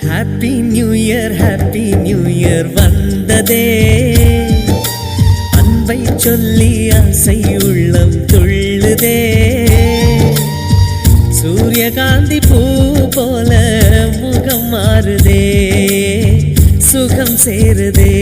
Happy new year வந்ததே, அன்பை சொல்லி ஆசை உள்ளம் துள்ளுதே. சூரியகாந்தி பூ போல முகம் மாறுதே, சுகம் சேருதே.